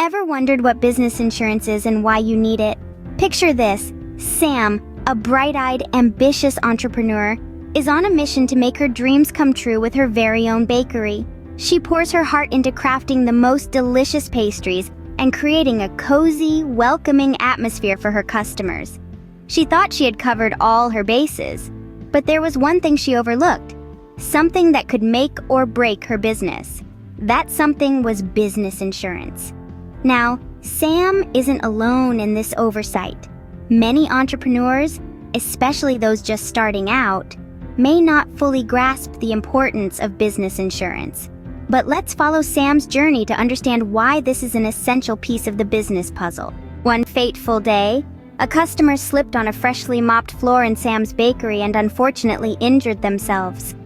Ever wondered what business insurance is and why you need it? Picture this. Sam, a bright-eyed, ambitious entrepreneur, is on a mission to make her dreams come true with her very own bakery. She pours her heart into crafting the most delicious pastries and creating a cozy, welcoming atmosphere for her customers. She thought she had covered all her bases, but there was one thing she overlooked, something that could make or break her business. That something was business insurance. Now, Sam isn't alone in this oversight. Many entrepreneurs, especially those just starting out, may not fully grasp the importance of business insurance. But let's follow Sam's journey to understand why this is an essential piece of the business puzzle. One fateful day, a customer slipped on a freshly mopped floor in Sam's bakery and unfortunately injured themselves.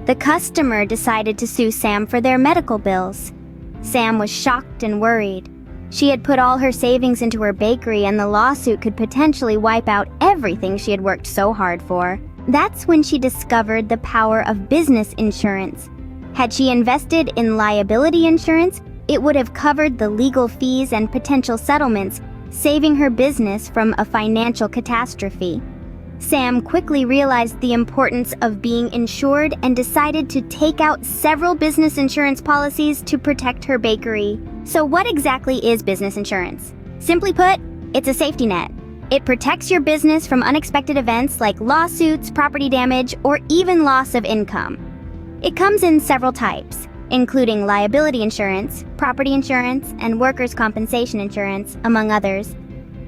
The customer decided to sue Sam for their medical bills. Sam was shocked and worried. She had put all her savings into her bakery, and the lawsuit could potentially wipe out everything she had worked so hard for. That's when she discovered the power of business insurance. Had she invested in liability insurance, it would have covered the legal fees and potential settlements, saving her business from a financial catastrophe. Sam quickly realized the importance of being insured and decided to take out several business insurance policies to protect her bakery. So what exactly is business insurance? Simply put, it's a safety net. It protects your business from unexpected events like lawsuits, property damage, or even loss of income. It comes in several types, including liability insurance, property insurance, and workers' compensation insurance, among others.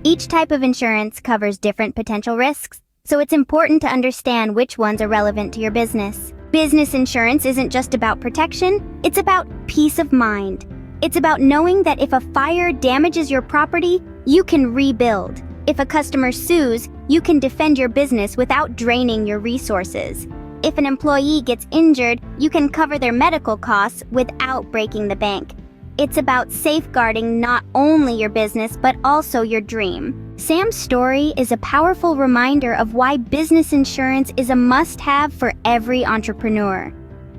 Each type of insurance covers different potential risks, so it's important to understand which ones are relevant to your business. Business insurance isn't just about protection, it's about peace of mind. It's about knowing that if a fire damages your property, you can rebuild. If a customer sues, you can defend your business without draining your resources. If an employee gets injured, you can cover their medical costs without breaking the bank. It's about safeguarding not only your business, but also your dream. Sam's story is a powerful reminder of why business insurance is a must-have for every entrepreneur.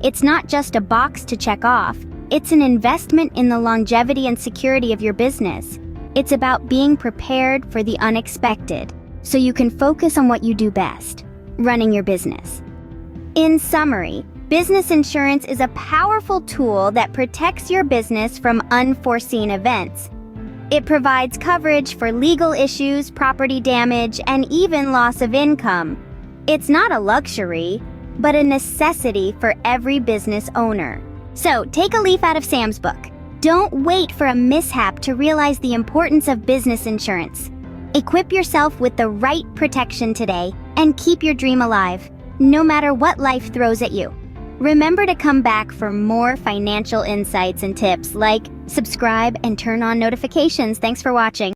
It's not just a box to check off, it's an investment in the longevity and security of your business. It's about being prepared for the unexpected, so you can focus on what you do best, running your business. In summary, business insurance is a powerful tool that protects your business from unforeseen events. It provides coverage for legal issues, property damage, and even loss of income. It's not a luxury, but a necessity for every business owner. So, take a leaf out of Sam's book. Don't wait for a mishap to realize the importance of business insurance. Equip yourself with the right protection today and keep your dream alive, no matter what life throws at you. Remember to come back for more financial insights and tips. Like, subscribe, and turn on notifications. Thanks for watching.